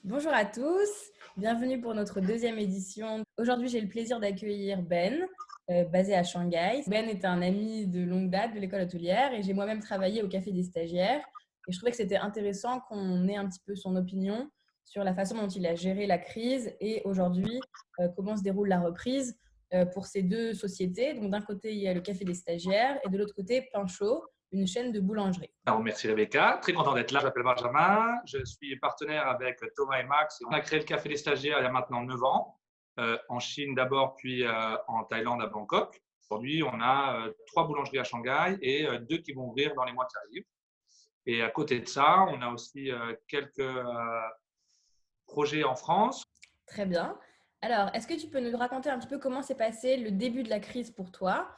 Bonjour à tous, bienvenue pour notre deuxième édition. Aujourd'hui, j'ai le plaisir d'accueillir Ben, basé à Shanghai. Ben est un ami de longue date de l'école hôtelière et j'ai moi-même travaillé au Café des stagiaires. Et je trouvais que c'était intéressant qu'on ait un petit peu son opinion sur la façon dont il a géré la crise et aujourd'hui, comment se déroule la reprise pour ces deux sociétés. Donc d'un côté, il y a le Café des stagiaires et de l'autre côté, Pain Chaud, une chaîne de boulangerie. Alors, merci Rebecca, très content d'être là. Je m'appelle Benjamin, je suis partenaire avec Thomas et Max. On a créé le Café des stagiaires il y a maintenant 9 ans, en Chine d'abord, puis en Thaïlande à Bangkok. Aujourd'hui, on a 3 boulangeries à Shanghai et 2 qui vont ouvrir dans les mois qui arrivent. Et à côté de ça, on a aussi quelques projets en France. Très bien. Alors, est-ce que tu peux nous raconter un petit peu comment s'est passé le début de la crise pour toi?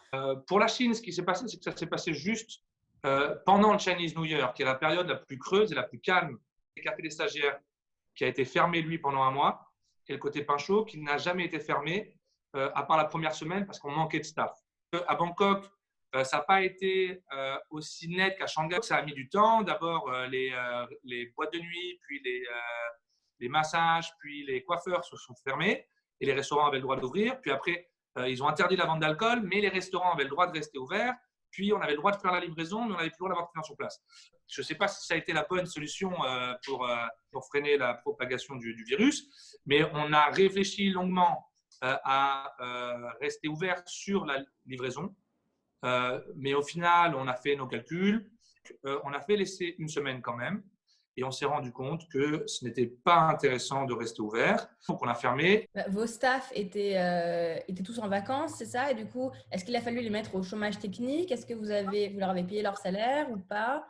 Pour la Chine, ce qui s'est passé, c'est que ça s'est passé juste pendant le Chinese New Year, qui est la période la plus creuse et la plus calme. Le Café des stagiaires qui a été fermé, lui, pendant un mois, et le côté pain chaud qui n'a jamais été fermé, à part la première semaine, parce qu'on manquait de staff. À Bangkok, ça n'a pas été aussi net qu'à Shanghai. Ça a mis du temps. D'abord, les boîtes de nuit, puis les massages, puis les coiffeurs se sont fermés, et les restaurants avaient le droit d'ouvrir. Puis après, ils ont interdit la vente d'alcool, mais les restaurants avaient le droit de rester ouverts. Puis on avait le droit de faire la livraison, mais on n'avait plus le droit d'avoir de clients sur place. Je ne sais pas si ça a été la bonne solution pour freiner la propagation du virus, mais on a réfléchi longuement à rester ouvert sur la livraison. Mais au final, on a fait nos calculs, on a fait laisser une semaine quand même, et on s'est rendu compte que ce n'était pas intéressant de rester ouvert. Donc on a fermé. Vos staffs étaient tous en vacances, c'est ça? Et du coup, est-ce qu'il a fallu les mettre au chômage technique? Est-ce que vous leur avez payé leur salaire ou pas?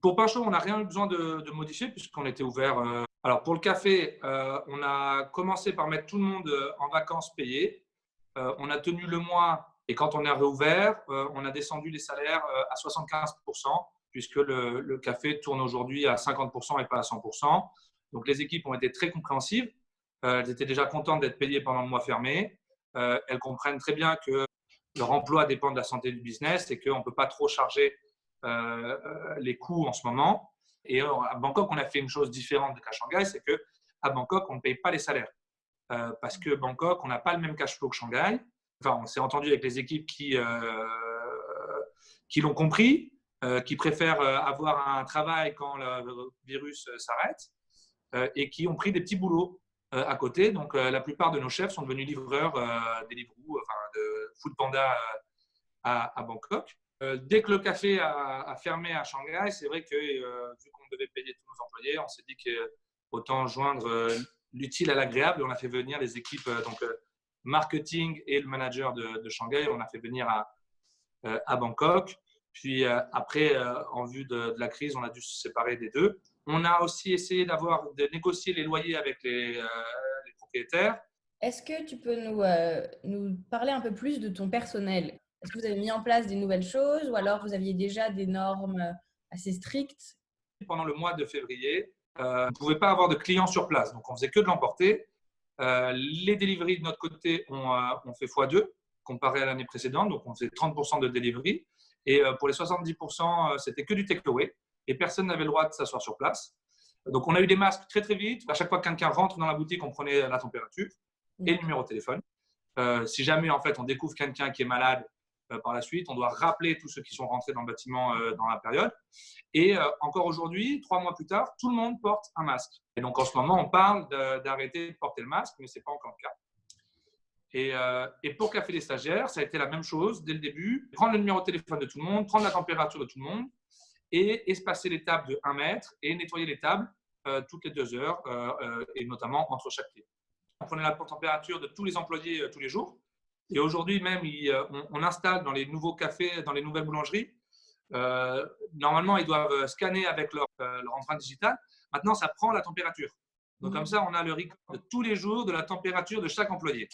Pour pain chaud, on n'a rien eu besoin de modifier puisqu'on était ouvert. Alors pour le café, on a commencé par mettre tout le monde en vacances payées. On a tenu le mois et quand on a réouvert, on a descendu les salaires à 75% puisque le café tourne aujourd'hui à 50% et pas à 100%. Donc les équipes ont été très compréhensives. Elles étaient déjà contentes d'être payées pendant le mois fermé. Elles comprennent très bien que leur emploi dépend de la santé du business et qu'on ne peut pas trop charger les coûts en ce moment. Et à Bangkok, on a fait une chose différente qu'à Shanghai, c'est qu'à Bangkok, on ne paye pas les salaires. Parce que Bangkok, on n'a pas le même cash flow que Shanghai. Enfin, on s'est entendu avec les équipes qui l'ont compris, qui préfèrent avoir un travail quand le virus s'arrête et qui ont pris des petits boulots à côté. Donc, la plupart de nos chefs sont devenus livreurs Deliveroo, enfin, de Foodpanda à Bangkok. Dès que le café a fermé à Shanghai, c'est vrai que vu qu'on devait payer tous nos employés, on s'est dit qu'autant joindre l'utile à l'agréable. On a fait venir les équipes donc marketing et le manager de Shanghai. On a fait venir à Bangkok. Puis après, en vue de la crise, on a dû se séparer des deux. On a aussi essayé de négocier les loyers avec les propriétaires. Est-ce que tu peux nous parler un peu plus de ton personnel? Est-ce que vous avez mis en place des nouvelles choses ou alors vous aviez déjà des normes assez strictes? Pendant le mois de février, on ne pouvait pas avoir de clients sur place. Donc, on faisait que de l'emporter. Les deliveries de notre côté ont fait x2 comparé à l'année précédente. Donc, on faisait 30% de delivery. Et pour les 70%, c'était que du takeaway. Et personne n'avait le droit de s'asseoir sur place. Donc, on a eu des masques très, très vite. À chaque fois que quelqu'un rentre dans la boutique, on prenait la température et le numéro de téléphone. Si jamais, en fait, on découvre quelqu'un qui est malade par la suite, on doit rappeler tous ceux qui sont rentrés dans le bâtiment dans la période. Et encore aujourd'hui, 3 mois plus tard, tout le monde porte un masque. Et donc, en ce moment, on parle d'arrêter de porter le masque, mais ce n'est pas encore le cas. Et pour Café des stagiaires, ça a été la même chose dès le début. Prendre le numéro de téléphone de tout le monde, prendre la température de tout le monde et espacer les tables de 1 mètre et nettoyer les tables toutes les 2 heures et notamment entre chaque client. On prenait la température de tous les employés tous les jours. Et aujourd'hui même, on installe dans les nouveaux cafés, dans les nouvelles boulangeries, normalement, ils doivent scanner avec leur empreinte digitale. Maintenant, ça prend la température. Donc, comme ça, on a le record de tous les jours de la température de chaque employé.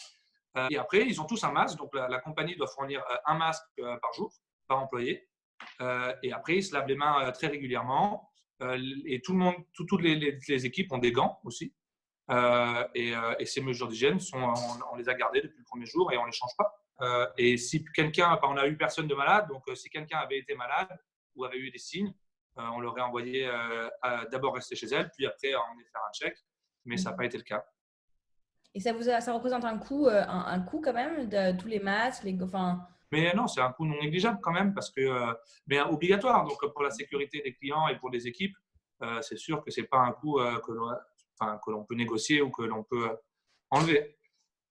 Et après, ils ont tous un masque. Donc, la compagnie doit fournir un masque par jour, par employé. Et après, ils se lavent les mains très régulièrement. Et tout le monde, toutes les équipes ont des gants aussi. Et ces mesures d'hygiène, on les a gardées depuis le premier jour et on ne les change pas. Et si quelqu'un, on n'a eu personne de malade, donc si quelqu'un avait été malade ou avait eu des signes, on l'aurait envoyé d'abord rester chez elle, puis après on allait faire un check. mais ça n'a pas été le cas. Et ça représente un coût, un coût quand même de tous les masques, enfin… Mais non, c'est un coût non négligeable quand même, parce que, mais obligatoire. Donc, pour la sécurité des clients et pour les équipes, c'est sûr que ce n'est pas un coût que l'on peut négocier ou que l'on peut enlever.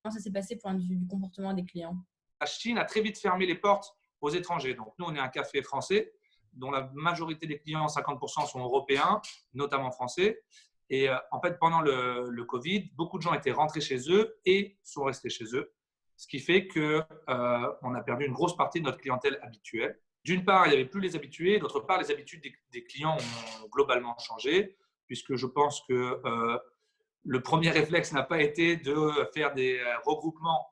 Comment ça s'est passé point de vue du comportement des clients? La Chine a très vite fermé les portes aux étrangers. Donc, nous, on est un café français dont la majorité des clients, 50%, sont européens, notamment français. Et en fait, pendant le Covid, beaucoup de gens étaient rentrés chez eux et sont restés chez eux. Ce qui fait qu'on a perdu une grosse partie de notre clientèle habituelle. D'une part, il n'y avait plus les habitués. D'autre part, les habitudes des clients ont globalement changé, puisque je pense que le premier réflexe n'a pas été de faire des regroupements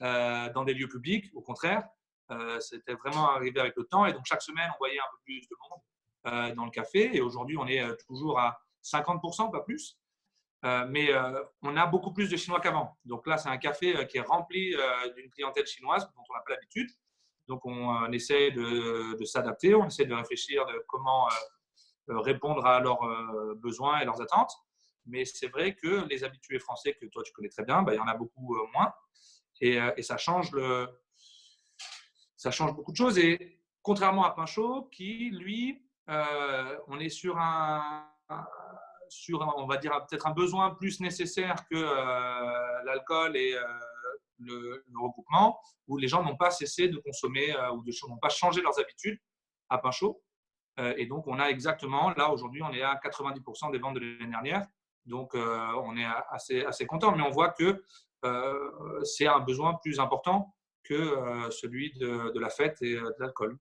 dans des lieux publics. Au contraire, c'était vraiment arrivé avec le temps. Et donc, chaque semaine, on voyait un peu plus de monde dans le café. Et aujourd'hui, on est toujours à 50%, pas plus. Mais on a beaucoup plus de Chinois qu'avant. Donc là, c'est un café qui est rempli d'une clientèle chinoise dont on n'a pas l'habitude. Donc, on essaie de s'adapter, on essaie de réfléchir de comment répondre à leurs besoins et leurs attentes. Mais c'est vrai que les habitués français que toi, tu connais très bien, il y en a beaucoup moins. Et ça change beaucoup de choses. Et contrairement à Pain Chaud, qui, lui, on est sur on va dire, peut-être un besoin plus nécessaire que l'alcool et le regroupement, où les gens n'ont pas cessé de consommer ou n'ont pas changé leurs habitudes à Pain Chaud. Et donc, on a exactement, là, aujourd'hui, on est à 90% des ventes de l'année dernière. Donc, on est assez content. Mais on voit que c'est un besoin plus important que celui de la fête et de l'alcool.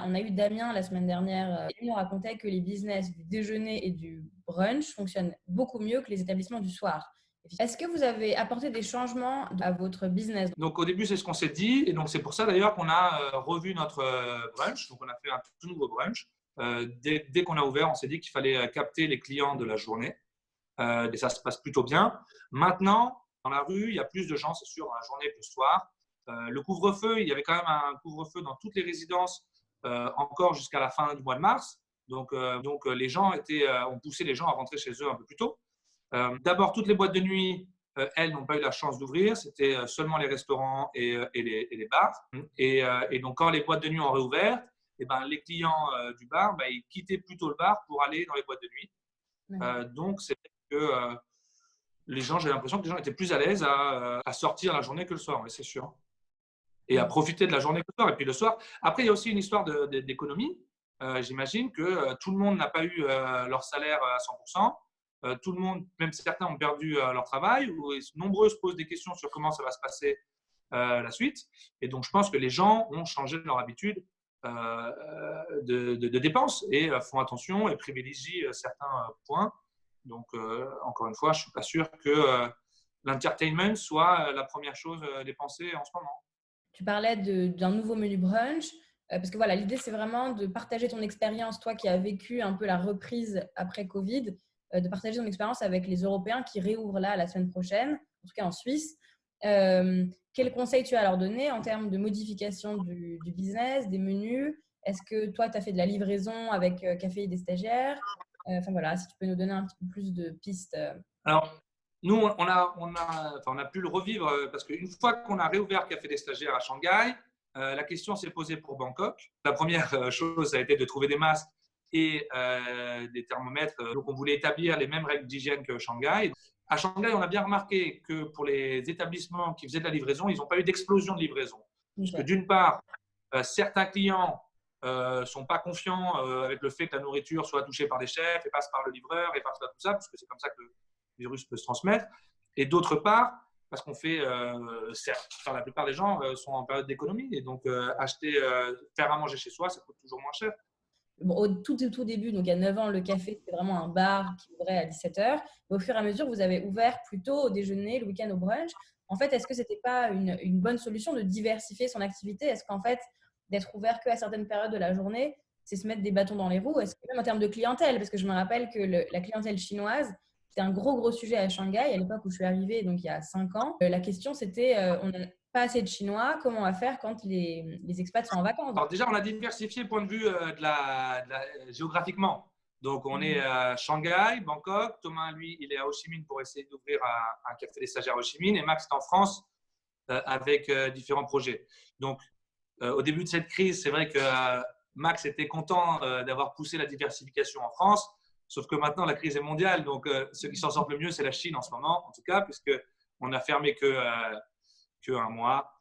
On a eu Damien la semaine dernière. Il nous racontait que les business du déjeuner et du brunch fonctionnent beaucoup mieux que les établissements du soir. Est-ce que vous avez apporté des changements à votre business? Donc, au début, c'est ce qu'on s'est dit. Et donc, c'est pour ça d'ailleurs qu'on a revu notre brunch. Donc, on a fait un tout nouveau brunch. Dès qu'on a ouvert, on s'est dit qu'il fallait capter les clients de la journée. Et ça se passe plutôt bien. Maintenant, dans la rue, il y a plus de gens, c'est sûr, dans la journée que le soir. Le couvre-feu, il y avait quand même un couvre-feu dans toutes les résidences encore jusqu'à la fin du mois de mars. Donc les gens ont poussé les gens à rentrer chez eux un peu plus tôt. D'abord, toutes les boîtes de nuit, elles n'ont pas eu la chance d'ouvrir. C'était seulement les restaurants et les bars. Et donc, quand les boîtes de nuit ont réouvert, les clients du bar, ils quittaient plutôt le bar pour aller dans les boîtes de nuit. Donc, c'est que j'ai l'impression que les gens étaient plus à l'aise à sortir la journée que le soir, c'est sûr. Et à profiter de la journée que le soir. Et puis le soir, après, il y a aussi une histoire d'économie. J'imagine que tout le monde n'a pas eu leur salaire à 100%. Tout le monde, même certains, ont perdu leur travail. Nombreux se posent des questions sur comment ça va se passer la suite. Et donc, je pense que les gens ont changé leur habitude de dépenses et font attention et privilégient certains points. Donc, encore une fois, je ne suis pas sûr que l'entertainment soit la première chose dépensée en ce moment. Tu parlais d'un nouveau menu brunch, parce que voilà, l'idée, c'est vraiment de partager ton expérience, toi qui as vécu un peu la reprise après Covid, de partager ton expérience avec les Européens qui réouvrent là la semaine prochaine, en tout cas en Suisse. Quels conseils tu as à leur donner en termes de modification du business, des menus? Est-ce que toi, tu as fait de la livraison avec Café et des stagiaires? Enfin voilà, si tu peux nous donner un petit peu plus de pistes. Alors, nous, on a pu le revivre parce qu'une fois qu'on a réouvert Café des stagiaires à Shanghai, la question s'est posée pour Bangkok. La première chose, ça a été de trouver des masques et des thermomètres. Donc, on voulait établir les mêmes règles d'hygiène que Shanghai. À Shanghai, on a bien remarqué que pour les établissements qui faisaient de la livraison, ils n'ont pas eu d'explosion de livraison. Parce que d'une part, certains clients ne sont pas confiants avec le fait que la nourriture soit touchée par des chefs et passe par le livreur et par tout ça, parce que c'est comme ça que le virus peut se transmettre. Et d'autre part, parce qu'on fait, la plupart des gens sont en période d'économie et donc faire à manger chez soi, ça coûte toujours moins cher. Bon, au tout début, donc il y a 9 ans, le café, c'était vraiment un bar qui ouvrait à 17h. Au fur et à mesure, vous avez ouvert plutôt au déjeuner, le week-end au brunch. En fait, est-ce que ce n'était pas une bonne solution de diversifier son activité? Est-ce qu'en fait, d'être ouvert qu'à certaines périodes de la journée, c'est se mettre des bâtons dans les roues? Est-ce que même en termes de clientèle, parce que je me rappelle que la clientèle chinoise, c'était un gros sujet à Shanghai à l'époque où je suis arrivée, donc il y a 5 ans. La question, c'était, on n'a pas assez de Chinois, comment on va faire quand les expats sont en vacances? Alors déjà, on a diversifié point de vue géographiquement. Donc, on est à Shanghai, Bangkok. Thomas, lui, il est à Ho Chi Minh pour essayer d'ouvrir un café des stagiaires à Ho Chi Minh. Et Max est en France avec différents projets. Donc, au début de cette crise, c'est vrai que Max était content d'avoir poussé la diversification en France. Sauf que maintenant, la crise est mondiale. Donc, ceux qui s'en sortent le mieux, c'est la Chine en ce moment, en tout cas, puisqu'on n'a fermé que un mois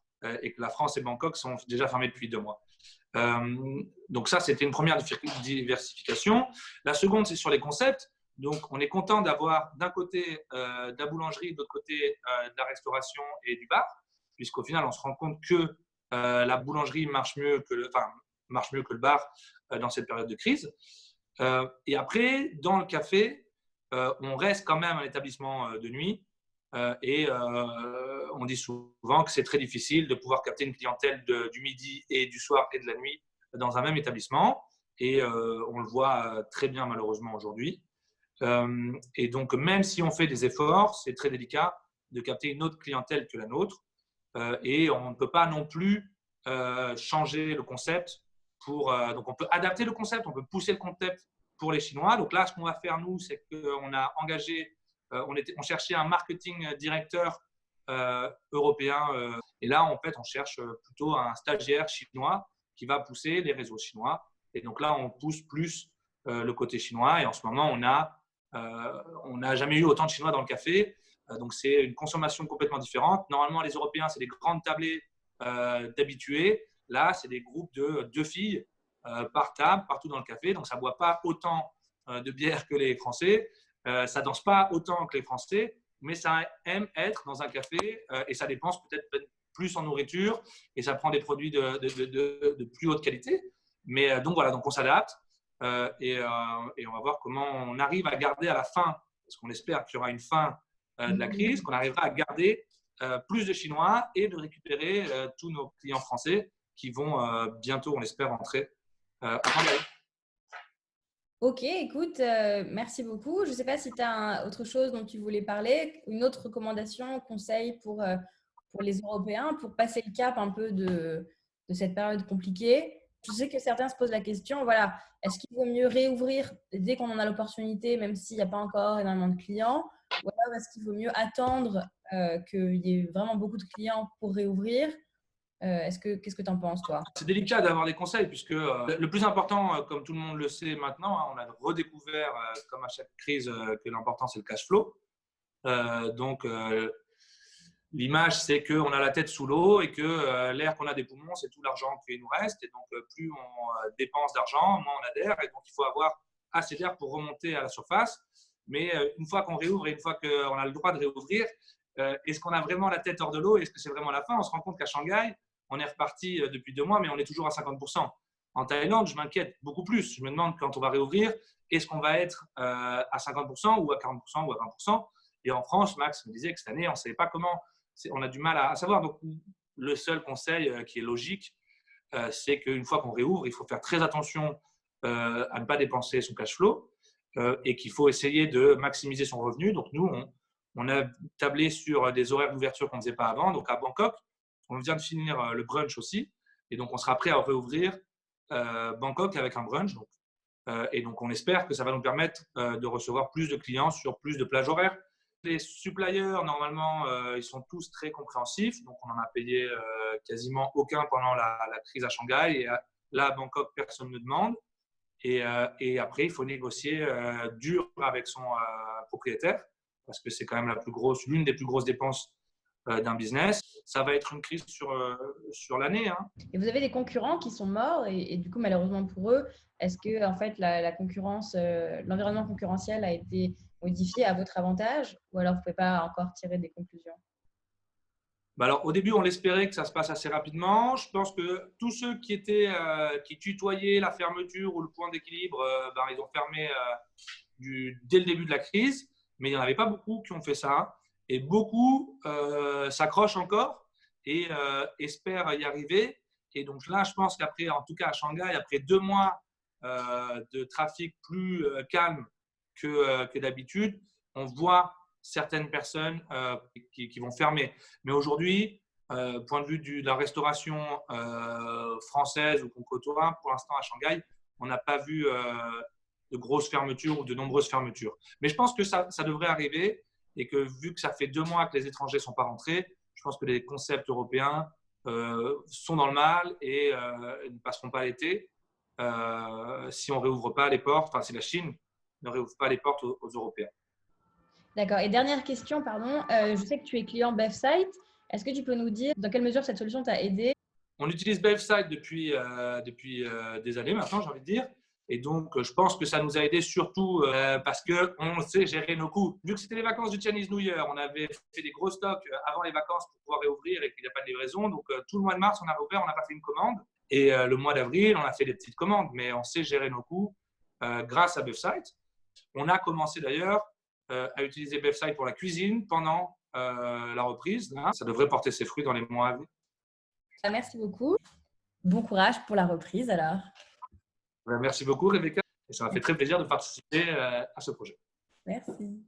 et que la France et Bangkok sont déjà fermés depuis 2 mois. Donc ça, c'était une première diversification. La seconde, c'est sur les concepts. Donc, on est content d'avoir d'un côté de la boulangerie, de l'autre côté de la restauration et du bar, puisqu'au final, on se rend compte que la boulangerie marche mieux que le bar dans cette période de crise. Et après, dans le café, on reste quand même un établissement de nuit. Et on dit souvent que c'est très difficile de pouvoir capter une clientèle du midi et du soir et de la nuit dans un même établissement. Et on le voit très bien malheureusement aujourd'hui. Et donc, même si on fait des efforts, c'est très délicat de capter une autre clientèle que la nôtre. Et on ne peut pas non plus changer le concept. Donc, on peut adapter le concept, on peut pousser le concept pour les Chinois. Donc là, ce qu'on va faire, nous, c'est qu'on a engagé on cherchait un marketing directeur européen. Et là, en fait, on cherche plutôt un stagiaire chinois qui va pousser les réseaux chinois. Et donc là, on pousse plus le côté chinois. Et en ce moment, on n'a jamais eu autant de Chinois dans le café. Donc, c'est une consommation complètement différente. Normalement, les Européens, c'est des grandes tablées d'habitués. Là, c'est des groupes de 2 filles par table, partout dans le café. Donc, ça ne boit pas autant de bière que les Français. Ça ne danse pas autant que les Français, mais ça aime être dans un café et ça dépense peut-être plus en nourriture et ça prend des produits de plus haute qualité. Mais donc voilà, donc on s'adapte et on va voir comment on arrive à garder à la fin, parce qu'on espère qu'il y aura une fin de la crise, qu'on arrivera à garder plus de Chinois et de récupérer tous nos clients français qui vont bientôt, on l'espère, rentrer à Shanghai. Ok, écoute, merci beaucoup. Je ne sais pas si tu as autre chose dont tu voulais parler, une autre recommandation, conseil pour les Européens, pour passer le cap un peu de cette période compliquée. Je sais que certains se posent la question, voilà, est-ce qu'il vaut mieux réouvrir dès qu'on en a l'opportunité, même s'il n'y a pas encore énormément de clients, ou alors est-ce qu'il vaut mieux attendre qu'il y ait vraiment beaucoup de clients pour réouvrir? Qu'est-ce que tu en penses, toi? C'est délicat d'avoir des conseils puisque le plus important, comme tout le monde le sait maintenant, on a redécouvert, comme à chaque crise, que l'important c'est le cash flow. Donc, l'image, c'est qu'on a la tête sous l'eau et que l'air qu'on a des poumons, c'est tout l'argent qui nous reste. Et donc, plus on dépense d'argent, moins on a d'air. Et donc, il faut avoir assez d'air pour remonter à la surface. Mais une fois qu'on réouvre et une fois qu'on a le droit de réouvrir, est-ce qu'on a vraiment la tête hors de l'eau? Est-ce que c'est vraiment la fin? On se rend compte qu'à Shanghai, on est reparti depuis 2 mois, mais on est toujours à 50%. En Thaïlande, je m'inquiète beaucoup plus. Je me demande quand on va réouvrir, est-ce qu'on va être à 50% ou à 40% ou à 20%? Et en France, Max me disait que cette année, on ne savait pas comment. On a du mal à savoir. Donc, le seul conseil qui est logique, c'est qu'une fois qu'on réouvre, il faut faire très attention à ne pas dépenser son cash flow et qu'il faut essayer de maximiser son revenu. Donc, nous, on a tablé sur des horaires d'ouverture qu'on ne faisait pas avant. Donc, à Bangkok, on vient de finir le brunch aussi. Et donc, on sera prêt à réouvrir Bangkok avec un brunch. Et donc, on espère que ça va nous permettre de recevoir plus de clients sur plus de plages horaires. Les suppliers, normalement, ils sont tous très compréhensifs. Donc, on n'en a payé quasiment aucun pendant la crise à Shanghai. Et là, à Bangkok, personne ne demande. Et après, il faut négocier dur avec son propriétaire parce que c'est quand même l'une des plus grosses dépenses d'un business. Ça va être une crise sur l'année. Hein. Et vous avez des concurrents qui sont morts et du coup, malheureusement pour eux, est-ce que en fait la concurrence, l'environnement concurrentiel a été modifié à votre avantage ou alors vous ne pouvez pas encore tirer des conclusions? Bah alors, au début, on l'espérait que ça se passe assez rapidement. Je pense que tous ceux qui tutoyaient la fermeture ou le point d'équilibre, ils ont fermé dès le début de la crise, mais il n'y en avait pas beaucoup qui ont fait ça. Et beaucoup s'accrochent encore et espèrent y arriver. Et donc là, je pense qu'après, en tout cas à Shanghai, après 2 mois de trafic plus calme que d'habitude, on voit certaines personnes qui vont fermer. Mais aujourd'hui, point de vue de la restauration française ou qu'on côtoie, pour l'instant à Shanghai, on n'a pas vu grosses fermetures ou de nombreuses fermetures. Mais je pense que ça devrait arriver et que vu que ça fait 2 mois que les étrangers ne sont pas rentrés, je pense que les concepts européens sont dans le mal et ne passeront pas l'été si on ne réouvre pas les portes, enfin si la Chine ne réouvre pas les portes aux Européens. D'accord. Et dernière question, pardon. Je sais que tu es client BevSite. Est-ce que tu peux nous dire dans quelle mesure cette solution t'a aidé? On utilise BevSite depuis des années maintenant, j'ai envie de dire. Et donc, je pense que ça nous a aidé surtout parce qu'on sait gérer nos coûts. Vu que c'était les vacances du Chinese New Year, on avait fait des gros stocks avant les vacances pour pouvoir réouvrir et qu'il n'y a pas de livraison. Donc, tout le mois de mars, on a réouvert, on n'a pas fait une commande. Et le mois d'avril, on a fait des petites commandes. Mais on sait gérer nos coûts grâce à BevSite. On a commencé d'ailleurs à utiliser BevSite pour la cuisine pendant la reprise. Ça devrait porter ses fruits dans les mois à venir. Merci beaucoup. Bon courage pour la reprise alors. Merci beaucoup, Rebecca. Et ça m'a fait très plaisir de participer à ce projet. Merci.